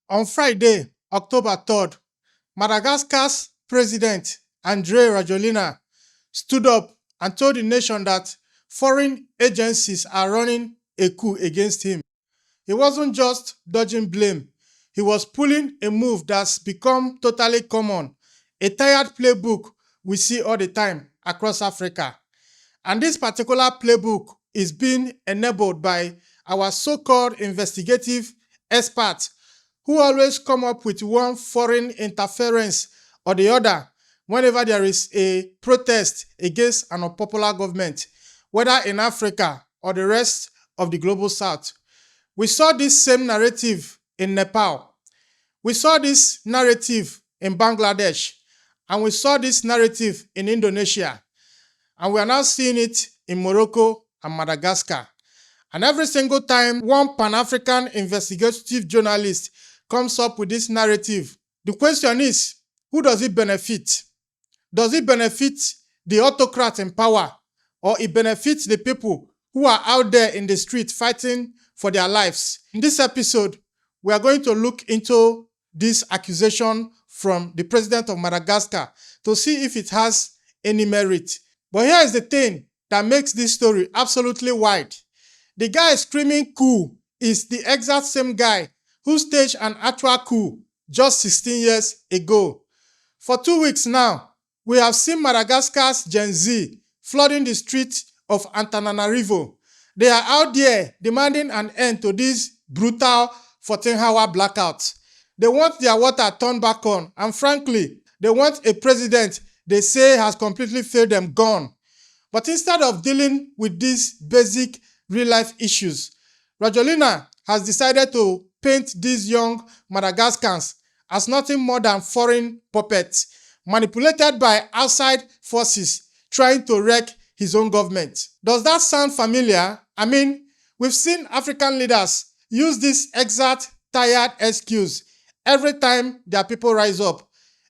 On Friday, October 3rd, Madagascar's president, Andry Rajoelina, stood up and told the nation that foreign agencies are running a coup against him. He wasn't just dodging blame, he was pulling a move that's become totally common, a tired playbook we see all the time across Africa. And this particular playbook is being enabled by our so-called investigative experts who always come up with one foreign interference or the other whenever there is a protest against an unpopular government, whether in Africa or the rest of the global south. We saw this same narrative in Nepal. We saw this narrative in Bangladesh. And we saw this narrative in Indonesia. And we are now seeing it in Morocco and Madagascar. And every single time one Pan-African investigative journalist comes up with this narrative, the question is, who does it benefit? Does it benefit the autocrat in power, or it benefits the people who are out there in the street fighting for their lives? In this episode, we are going to look into this accusation from the president of Madagascar to see if it has any merit. But here is the thing that makes this story absolutely wild. The guy screaming coup is the exact same guy who staged an actual coup just 16 years ago. For 2 weeks now, we have seen Madagascar's Gen Z flooding the streets of Antananarivo. They are out there demanding an end to these brutal 14-hour blackouts. They want their water turned back on, and frankly, they want a president they say has completely failed them gone. But instead of dealing with these basic real-life issues, Rajoelina has decided to paint these young Madagascans as nothing more than foreign puppets, manipulated by outside forces trying to wreck his own government. Does that sound familiar? I mean, we've seen African leaders use this exact tired excuse every time their people rise up.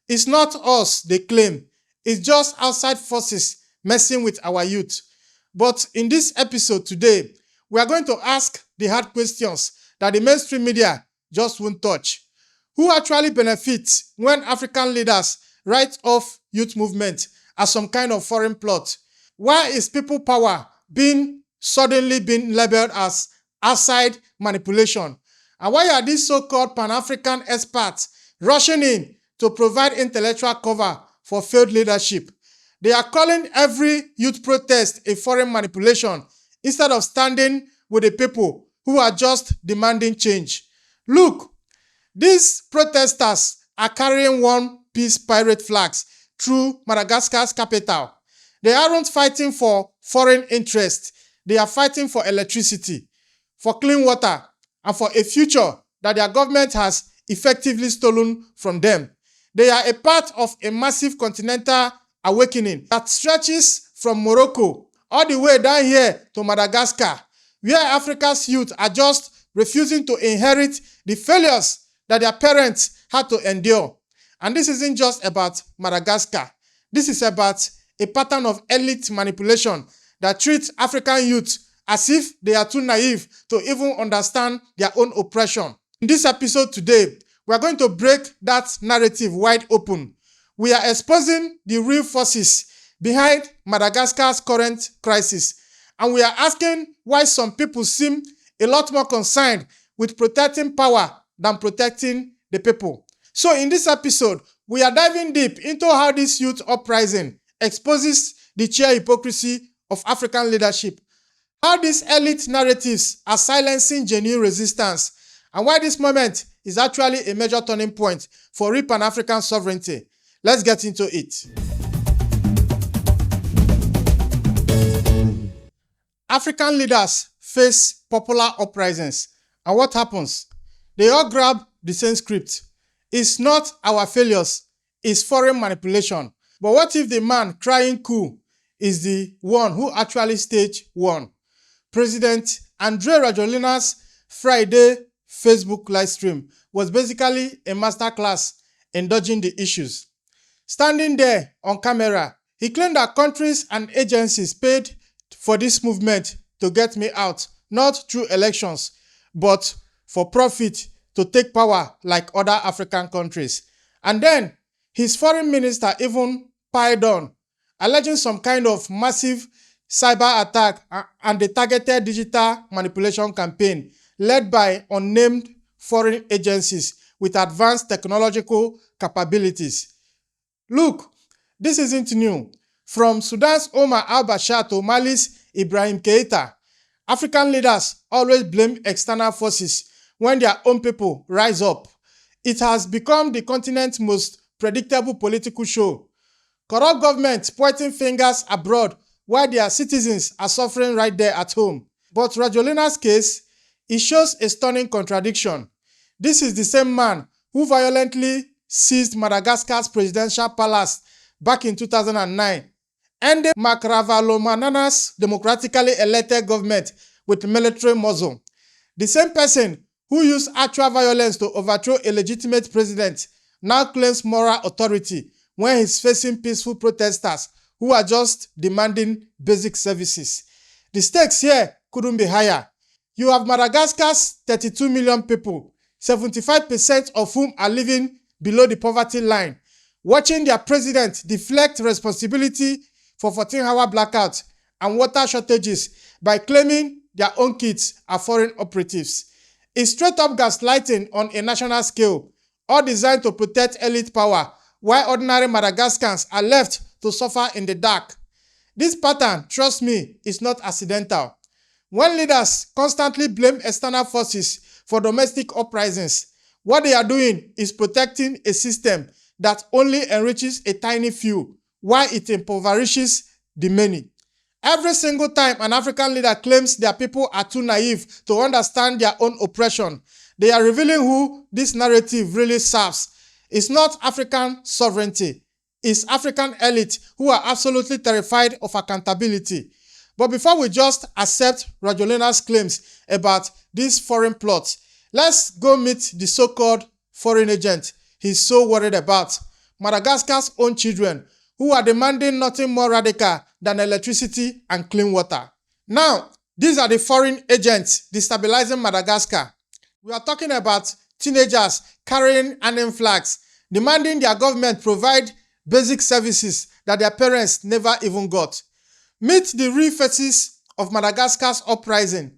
It's not us, they claim. It's just outside forces messing with our youth. But in this episode today, we are going to ask the hard questions that the mainstream media just won't touch. Who actually benefits when African leaders write off youth movement as some kind of foreign plot? Why is people power suddenly being labeled as outside manipulation? And why are these so-called Pan-African experts rushing in to provide intellectual cover for failed leadership? They are calling every youth protest a foreign manipulation instead of standing with the people who are just demanding change. Look, these protesters are carrying one-piece pirate flags through Madagascar's capital. They aren't fighting for foreign interests. They are fighting for electricity, for clean water, and for a future that their government has effectively stolen from them. They are a part of a massive continental awakening that stretches from Morocco all the way down here to Madagascar, where Africa's youth are just refusing to inherit the failures that their parents had to endure. And this isn't just about Madagascar. This is about a pattern of elite manipulation that treats African youth as if they are too naive to even understand their own oppression. In this episode today, we are going to break that narrative wide open. We are exposing the real forces behind Madagascar's current crisis, and we are asking why some people seem a lot more concerned with protecting power than protecting the people. So in this episode, we are diving deep into how this youth uprising exposes the sheer hypocrisy of African leadership, how these elite narratives are silencing genuine resistance, and why this moment is actually a major turning point for real Pan-African sovereignty. Let's get into it. African leaders face popular uprisings, and what happens? They all grab the same script. It's not our failures, it's foreign manipulation. But what if the man crying coup is the one who actually staged one? President Andry Rajoelina's Friday Facebook live stream was basically a masterclass in dodging the issues. Standing there on camera, he claimed that countries and agencies paid for this movement to get me out, not through elections, but for profit to take power like other African countries. And then his foreign minister even piled on, alleging some kind of massive cyber attack and a targeted digital manipulation campaign led by unnamed foreign agencies with advanced technological capabilities. Look, this isn't new. From Sudan's Omar al-Bashir to Mali's Ibrahim Keita, African leaders always blame external forces when their own people rise up. It has become the continent's most predictable political show. Corrupt governments pointing fingers abroad while their citizens are suffering right there at home. But Rajoelina's case, it shows a stunning contradiction. This is the same man who violently seized Madagascar's presidential palace back in 2009, ending Marc Ravalomanana's democratically elected government with military muzzle. The same person who used actual violence to overthrow a legitimate president now claims moral authority when he's facing peaceful protesters who are just demanding basic services. The stakes here couldn't be higher. You have Madagascar's 32 million people, 75% of whom are living below the poverty line, watching their president deflect responsibility for 14-hour blackouts and water shortages by claiming their own kids are foreign operatives. It's straight-up gaslighting on a national scale, all designed to protect elite power, while ordinary Madagascans are left to suffer in the dark. This pattern, trust me, is not accidental. When leaders constantly blame external forces for domestic uprisings, what they are doing is protecting a system that only enriches a tiny few, while it impoverishes the many. Every single time an African leader claims their people are too naive to understand their own oppression, they are revealing who this narrative really serves. It's not African sovereignty. It's African elite who are absolutely terrified of accountability. But before we just accept Rajoelina's claims about these foreign plots, let's go meet the so-called foreign agent he's so worried about, Madagascar's own children, who are demanding nothing more radical than electricity and clean water. Now, these are the foreign agents destabilizing Madagascar. We are talking about teenagers carrying anime flags, demanding their government provide basic services that their parents never even got. Meet the real faces of Madagascar's uprising.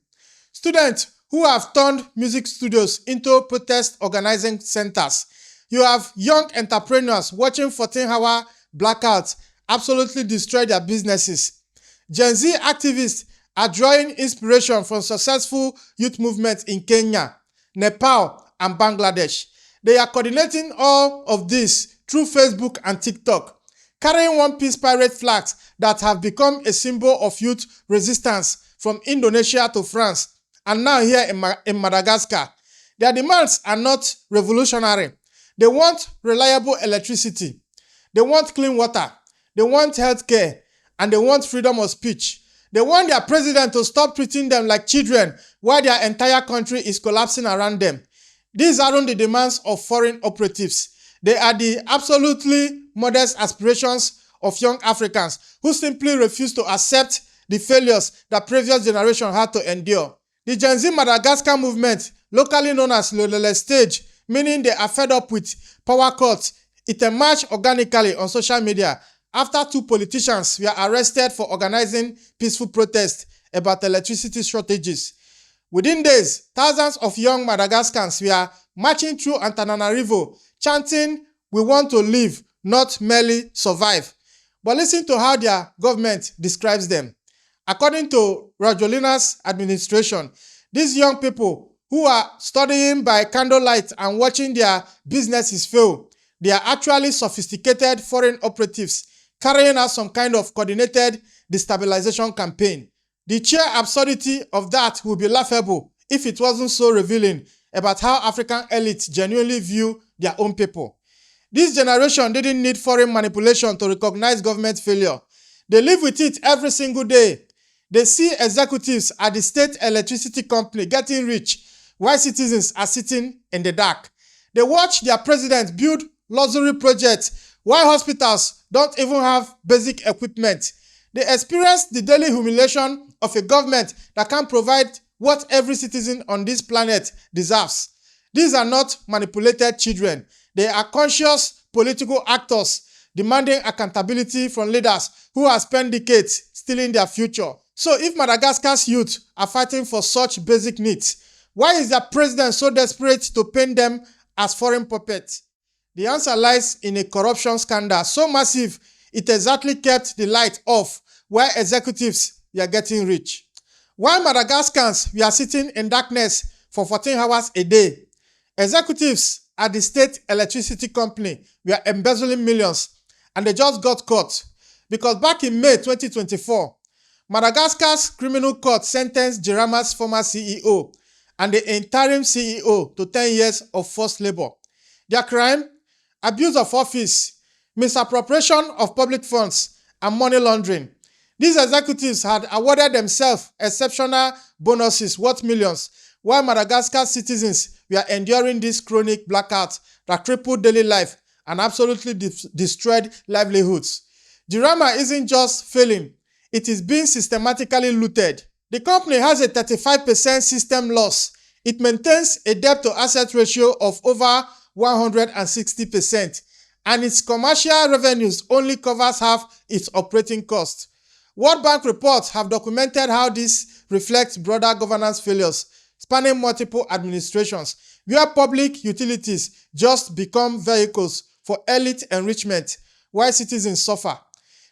Students who have turned music studios into protest organizing centers. You have young entrepreneurs watching 14-hour blackouts absolutely destroy their businesses. Gen Z activists are drawing inspiration from successful youth movements in Kenya, Nepal, and Bangladesh. They are coordinating all of this through Facebook and TikTok, carrying one-piece pirate flags that have become a symbol of youth resistance from Indonesia to France, and now here in Madagascar. Their demands are not revolutionary. They want reliable electricity. They want clean water. They want healthcare. And they want freedom of speech. They want their president to stop treating them like children while their entire country is collapsing around them. These aren't the demands of foreign operatives. They are the absolutely modest aspirations of young Africans who simply refuse to accept the failures that previous generations had to endure. The Gen Z Madagascar movement, locally known as Lolele Stage, meaning they are fed up with power cuts, it emerged organically on social media after two politicians were arrested for organizing peaceful protests about electricity shortages. Within days, thousands of young Madagascans were marching through Antananarivo, chanting, "We want to live, not merely survive." But listen to how their government describes them. According to Rajoelina's administration, these young people who are studying by candlelight and watching their businesses fail, they are actually sophisticated foreign operatives carrying out some kind of coordinated destabilization campaign. The sheer absurdity of that would be laughable if it wasn't so revealing about how African elites genuinely view their own people. This generation didn't need foreign manipulation to recognize government failure. They live with it every single day. They see executives at the state electricity company getting rich while citizens are sitting in the dark. They watch their president build luxury projects while hospitals don't even have basic equipment. They experience the daily humiliation of a government that can't provide what every citizen on this planet deserves. These are not manipulated children. They are conscious political actors demanding accountability from leaders who have spent decades stealing their future. So if Madagascar's youth are fighting for such basic needs, why is their president so desperate to paint them as foreign puppets? The answer lies in a corruption scandal so massive it exactly kept the light off while executives were getting rich. While Madagascans were sitting in darkness for 14 hours a day, executives at the state electricity company were embezzling millions, and they just got caught because back in May 2024, Madagascar's criminal court sentenced JIRAMA's former CEO and the interim CEO to 10 years of forced labor. Their crime? Abuse of office, misappropriation of public funds, and money laundering. These executives had awarded themselves exceptional bonuses worth millions, while Madagascar citizens were enduring this chronic blackout that crippled daily life and absolutely destroyed livelihoods. JIRAMA isn't just failing, it is being systematically looted. The company has a 35% system loss. It maintains a debt-to-asset ratio of over 160%, and its commercial revenues only covers half its operating costs. World Bank reports have documented how this reflects broader governance failures, spanning multiple administrations, where public utilities just become vehicles for elite enrichment while citizens suffer.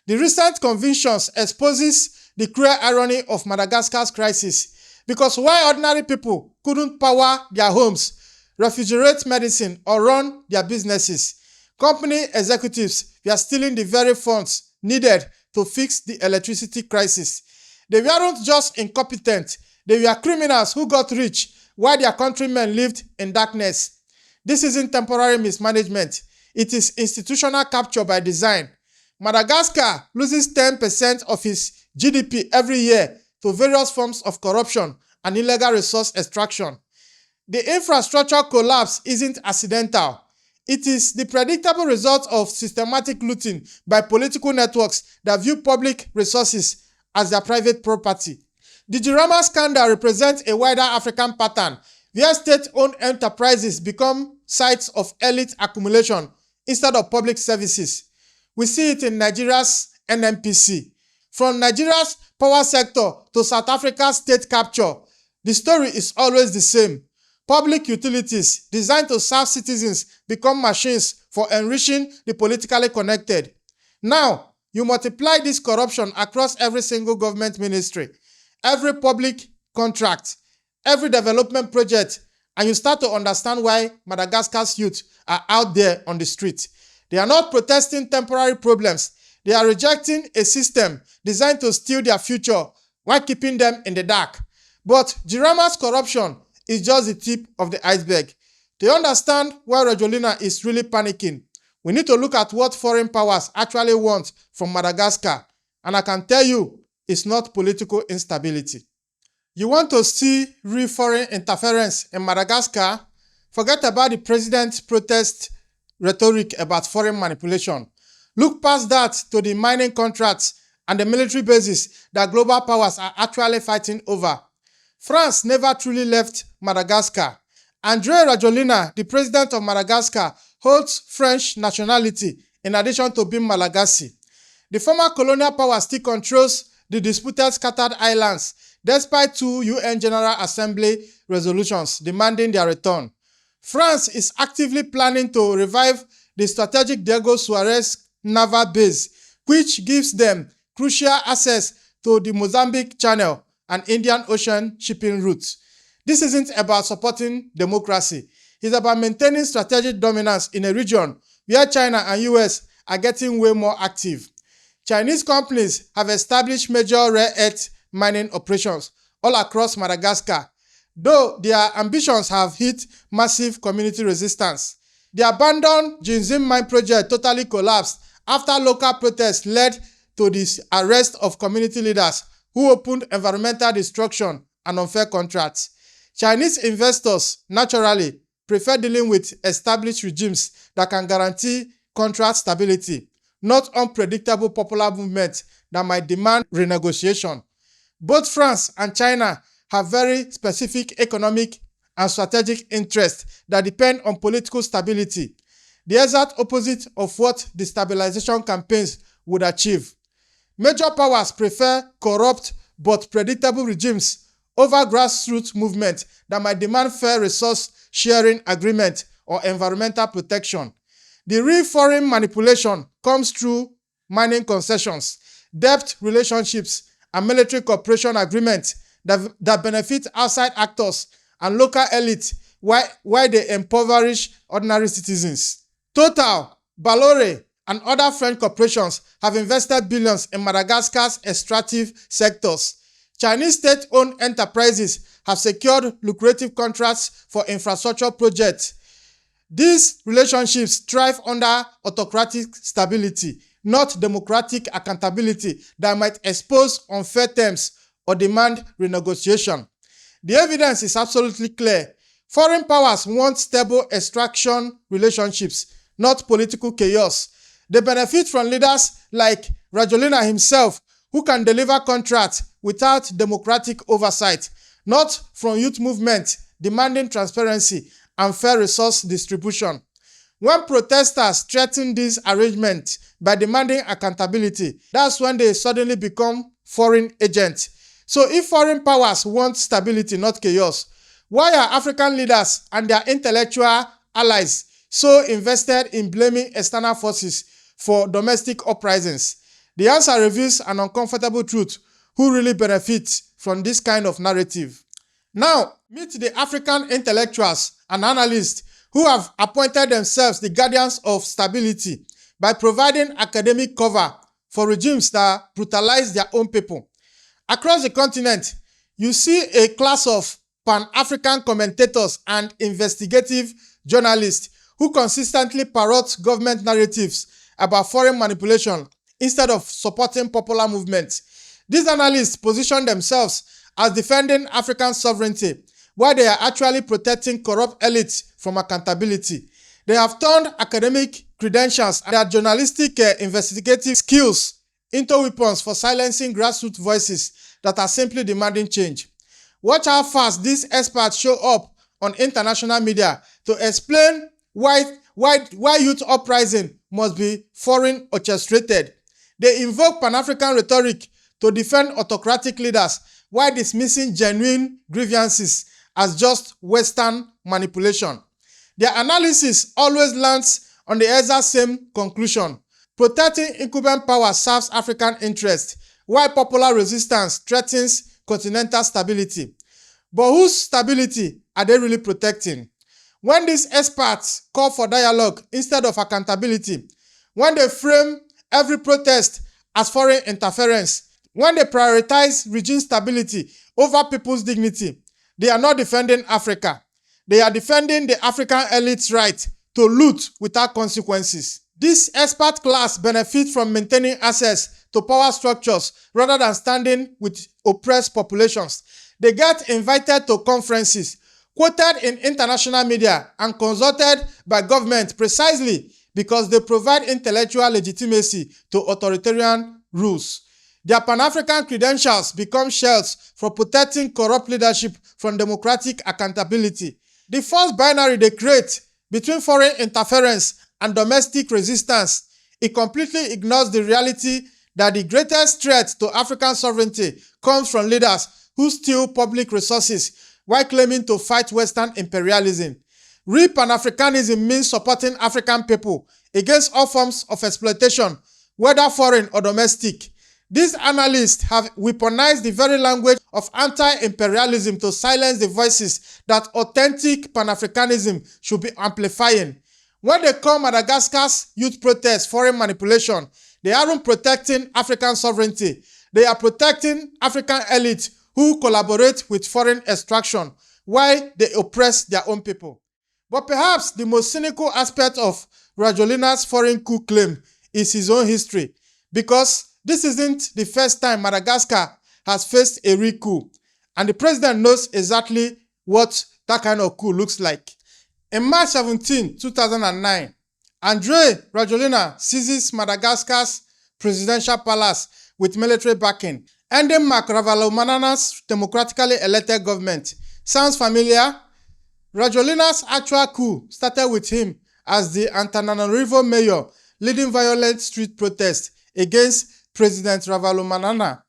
The recent convictions exposes the cruel irony of Madagascar's crisis, because while ordinary people couldn't power their homes, refrigerate medicine, or run their businesses, company executives were stealing the very funds needed to fix the electricity crisis. They weren't just incompetent, they were criminals who got rich while their countrymen lived in darkness. This isn't temporary mismanagement, it is institutional capture by design. Madagascar loses 10% of its GDP every year to various forms of corruption and illegal resource extraction. The infrastructure collapse isn't accidental. It is the predictable result of systematic looting by political networks that view public resources as their private property. The JIRAMA scandal represents a wider African pattern where state-owned enterprises become sites of elite accumulation instead of public services. We see it in Nigeria's NNPC. From Nigeria's power sector to South Africa's state capture, the story is always the same. Public utilities designed to serve citizens become machines for enriching the politically connected. Now, you multiply this corruption across every single government ministry, every public contract, every development project, and you start to understand why Madagascar's youth are out there on the street. They are not protesting temporary problems. They are rejecting a system designed to steal their future while keeping them in the dark. But JIRAMA's corruption is just the tip of the iceberg. To understand why Rajoelina is really panicking, we need to look at what foreign powers actually want from Madagascar. And I can tell you, it's not political instability. You want to see real foreign interference in Madagascar? Forget about the president's protest rhetoric about foreign manipulation. Look past that to the mining contracts and the military bases that global powers are actually fighting over. France never truly left Madagascar. Andry Rajoelina, the president of Madagascar, holds French nationality in addition to being Malagasy. The former colonial power still controls the disputed scattered islands, despite 2 UN General Assembly resolutions demanding their return. France is actively planning to revive the strategic Diego Suarez naval base, which gives them crucial access to the Mozambique Channel and Indian Ocean shipping routes. This isn't about supporting democracy. It's about maintaining strategic dominance in a region where China and US are getting way more active. Chinese companies have established major rare earth mining operations all across Madagascar, though their ambitions have hit massive community resistance. The abandoned Jinzim mine project totally collapsed after local protests led to the arrest of community leaders who opened environmental destruction and unfair contracts. Chinese investors, naturally, prefer dealing with established regimes that can guarantee contract stability, not unpredictable popular movements that might demand renegotiation. Both France and China have very specific economic and strategic interests that depend on political stability, the exact opposite of what destabilization campaigns would achieve. Major powers prefer corrupt but predictable regimes over grassroots movements that might demand fair resource sharing agreement or environmental protection. The real foreign manipulation comes through mining concessions, debt relationships, and military cooperation agreements that benefit outside actors and local elites while they impoverish ordinary citizens. Total, Bolloré, and other French corporations have invested billions in Madagascar's extractive sectors. Chinese state-owned enterprises have secured lucrative contracts for infrastructure projects. These relationships thrive under autocratic stability, not democratic accountability that might expose unfair terms or demand renegotiation. The evidence is absolutely clear. Foreign powers want stable extraction relationships, not political chaos. They benefit from leaders like Rajoelina himself, who can deliver contracts without democratic oversight, not from youth movements demanding transparency and fair resource distribution. When protesters threaten this arrangement by demanding accountability, that's when they suddenly become foreign agents. So if foreign powers want stability, not chaos, why are African leaders and their intellectual allies so invested in blaming external forces for domestic uprisings? The answer reveals an uncomfortable truth: who really benefits from this kind of narrative. Now, meet the African intellectuals and analysts who have appointed themselves the guardians of stability by providing academic cover for regimes that brutalize their own people. Across the continent, you see a class of Pan-African commentators and investigative journalists who consistently parrot government narratives about foreign manipulation instead of supporting popular movements. These analysts position themselves as defending African sovereignty, while they are actually protecting corrupt elites from accountability. They have turned academic credentials and their journalistic investigative skills into weapons for silencing grassroots voices that are simply demanding change. Watch how fast these experts show up on international media to explain why youth uprising must be foreign orchestrated. They invoke Pan-African rhetoric to defend autocratic leaders while dismissing genuine grievances as just Western manipulation. Their analysis always lands on the exact same conclusion: protecting incumbent power serves African interests, while popular resistance threatens continental stability. But whose stability are they really protecting? When these experts call for dialogue instead of accountability, when they frame every protest as foreign interference, when they prioritize regime stability over people's dignity, they are not defending Africa. They are defending the African elite's right to loot without consequences. This expert class benefits from maintaining access to power structures rather than standing with oppressed populations. They get invited to conferences, quoted in international media, and consulted by government precisely because they provide intellectual legitimacy to authoritarian rules. Their Pan-African credentials become shells for protecting corrupt leadership from democratic accountability. The false binary they create between foreign interference and domestic resistance, it completely ignores the reality that the greatest threat to African sovereignty comes from leaders who steal public resources while claiming to fight Western imperialism. Real Pan-Africanism means supporting African people against all forms of exploitation, whether foreign or domestic. These analysts have weaponized the very language of anti-imperialism to silence the voices that authentic Pan-Africanism should be amplifying. When they call Madagascar's youth protests foreign manipulation, they aren't protecting African sovereignty. They are protecting African elites who collaborate with foreign extraction while they oppress their own people. But perhaps the most cynical aspect of Rajoelina's foreign coup claim is his own history, because this isn't the first time Madagascar has faced a real coup, and the president knows exactly what that kind of coup looks like. In March 17, 2009, Andry Rajoelina seizes Madagascar's presidential palace with military backing, ending Marc Ravalomanana's democratically elected government. Sounds familiar? Rajoelina's actual coup started with him as the Antananarivo mayor leading violent street protests against President Rajoelina.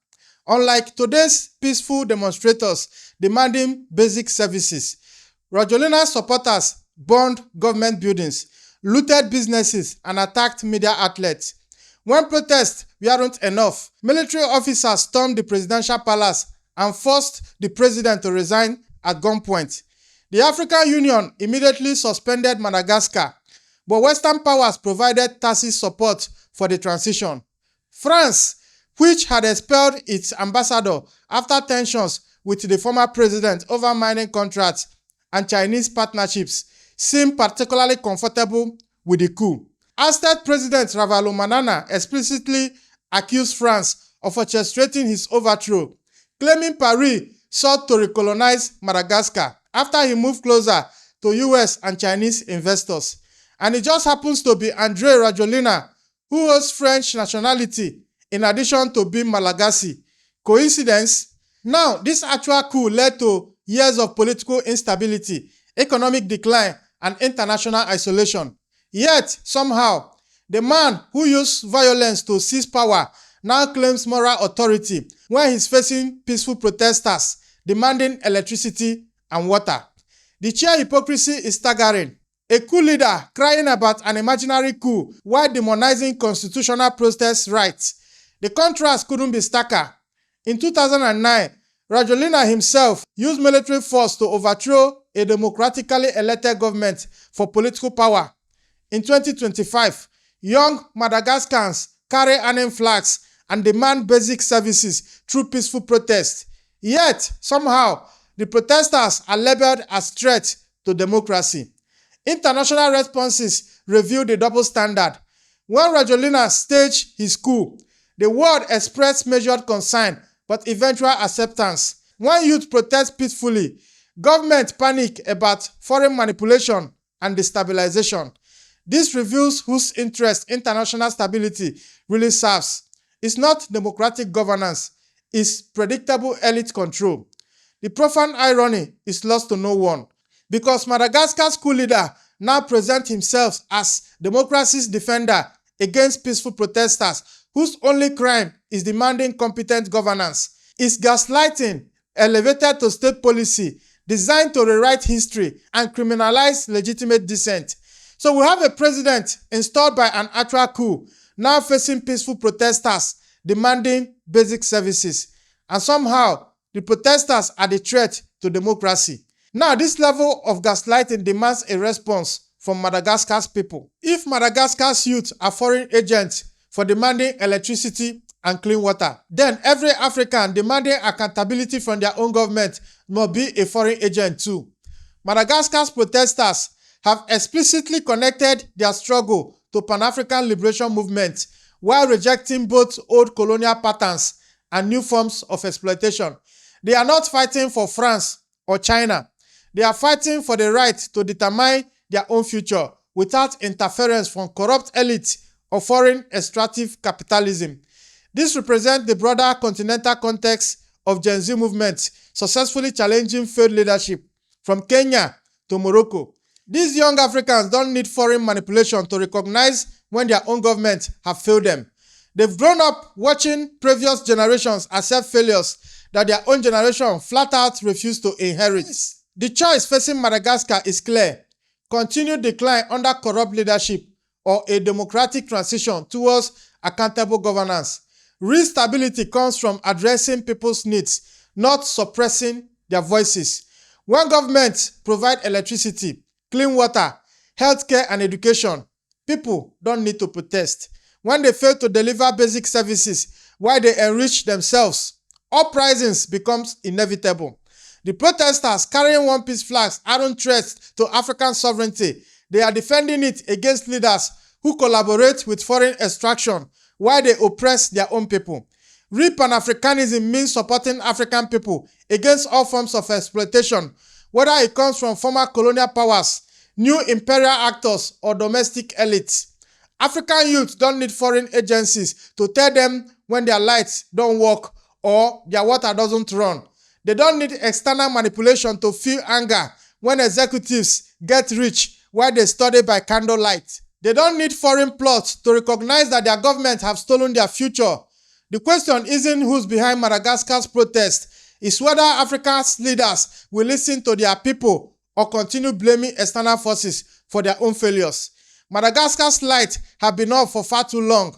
Unlike today's peaceful demonstrators demanding basic services, Rajoelina's supporters burned government buildings, looted businesses, and attacked media outlets. When protests weren't enough, military officers stormed the presidential palace and forced the president to resign at gunpoint. The African Union immediately suspended Madagascar, but Western powers provided tacit support for the transition. France, which had expelled its ambassador after tensions with the former president over mining contracts and Chinese partnerships, seemed particularly comfortable with the coup. Aztec President Rajoelina explicitly accused France of orchestrating his overthrow, claiming Paris sought to recolonize Madagascar after he moved closer to US and Chinese investors. And it just happens to be Andry Rajoelina, who holds French nationality in addition to being Malagasy. Coincidence? Now, this actual coup led to years of political instability, economic decline, and international isolation. Yet, somehow, the man who used violence to seize power now claims moral authority when he's facing peaceful protesters demanding electricity and water. The sheer hypocrisy is staggering. A coup leader crying about an imaginary coup while demonizing constitutional protest rights. The contrast couldn't be starker. In 2009, Rajoelina himself used military force to overthrow a democratically elected government for political power. In 2025, young Madagascans carry armed flags and demand basic services through peaceful protest. Yet, somehow, the protesters are labeled as threats to democracy. International responses reveal the double standard. When Rajoelina staged his coup, the world expressed measured concern but eventual acceptance. When youth protest peacefully, government panic about foreign manipulation and destabilization. This reveals whose interest international stability really serves. It's not democratic governance, it's predictable elite control. The profound irony is lost to no one, because Madagascar's coup leader now presents himself as democracy's defender against peaceful protesters whose only crime is demanding competent governance. Is gaslighting elevated to state policy designed to rewrite history and criminalize legitimate dissent. So we have a president installed by an actual coup now facing peaceful protesters demanding basic services. And somehow, the protesters are the threat to democracy. Now, this level of gaslighting demands a response from Madagascar's people. If Madagascar's youth are foreign agents for demanding electricity and clean water, then every African demanding accountability from their own government must be a foreign agent too. Madagascar's protesters have explicitly connected their struggle to Pan-African liberation movement while rejecting both old colonial patterns and new forms of exploitation. They are not fighting for France or China. They are fighting for the right to determine their own future without interference from corrupt elites or foreign extractive capitalism. This represents the broader continental context of Gen Z movements successfully challenging failed leadership from Kenya to Morocco. These young Africans don't need foreign manipulation to recognize when their own governments have failed them. They've grown up watching previous generations accept failures that their own generation flat out refused to inherit. The choice facing Madagascar is clear: continued decline under corrupt leadership or a democratic transition towards accountable governance. Real stability comes from addressing people's needs, not suppressing their voices. When governments provide electricity, clean water, healthcare, and education, people don't need to protest. When they fail to deliver basic services while they enrich themselves, uprisings becomes inevitable. The protesters carrying One Piece flags aren't threats to African sovereignty. They are defending it against leaders who collaborate with foreign extraction while they oppress their own people. Real Pan-Africanism means supporting African people against all forms of exploitation, whether it comes from former colonial powers, new imperial actors, or domestic elites. African youth don't need foreign agencies to tell them when their lights don't work or their water doesn't run. They don't need external manipulation to feel anger when executives get rich while they study by candlelight. They don't need foreign plots to recognize that their government have stolen their future. The question isn't who's behind Madagascar's protest, it's whether Africa's leaders will listen to their people or continue blaming external forces for their own failures. Madagascar's light have been off for far too long,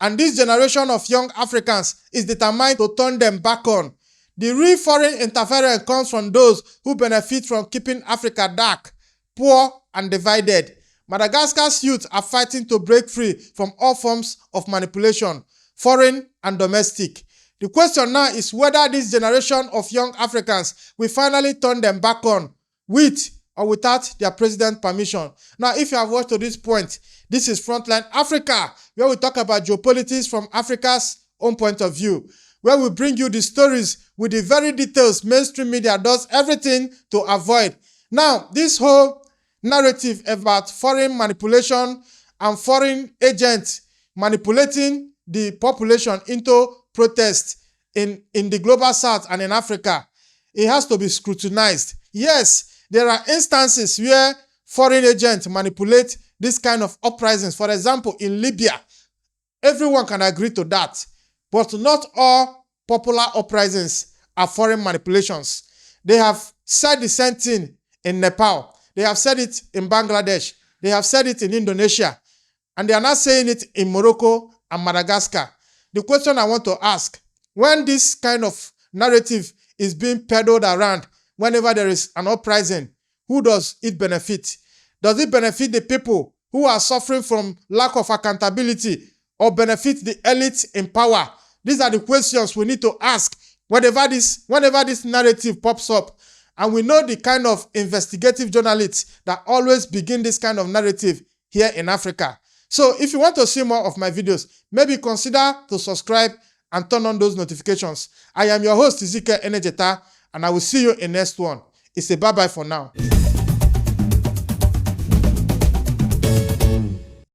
and this generation of young Africans is determined to turn them back on. The real foreign interference comes from those who benefit from keeping Africa dark, poor, and divided. Madagascar's youth are fighting to break free from all forms of manipulation, foreign and domestic. The question now is whether this generation of young Africans will finally turn them back on, with or without their president's permission. Now, if you have watched to this point, this is Frontline Africa, where we talk about geopolitics from Africa's own point of view, where we bring you the stories with the very details mainstream media does everything to avoid. Now, this whole narrative about foreign manipulation and foreign agents manipulating the population into protest in the global south and in Africa, it has to be scrutinized. Yes, there are instances where foreign agents manipulate this kind of uprisings. For example, in Libya, everyone can agree to that. But not all popular uprisings are foreign manipulations. They have said the same thing in Nepal. They have said it in Bangladesh. They have said it in Indonesia. And they are not saying it in Morocco and Madagascar. The question I want to ask, when this kind of narrative is being peddled around, whenever there is an uprising, who does it benefit? Does it benefit the people who are suffering from lack of accountability, or benefit the elites in power? These are the questions we need to ask whenever this narrative pops up. And we know the kind of investigative journalists that always begin this kind of narrative here in Africa. So if you want to see more of my videos, maybe consider to subscribe and turn on those notifications. I am your host, Ezekiel Enejeta, and I will see you in next one. It's a bye-bye for now.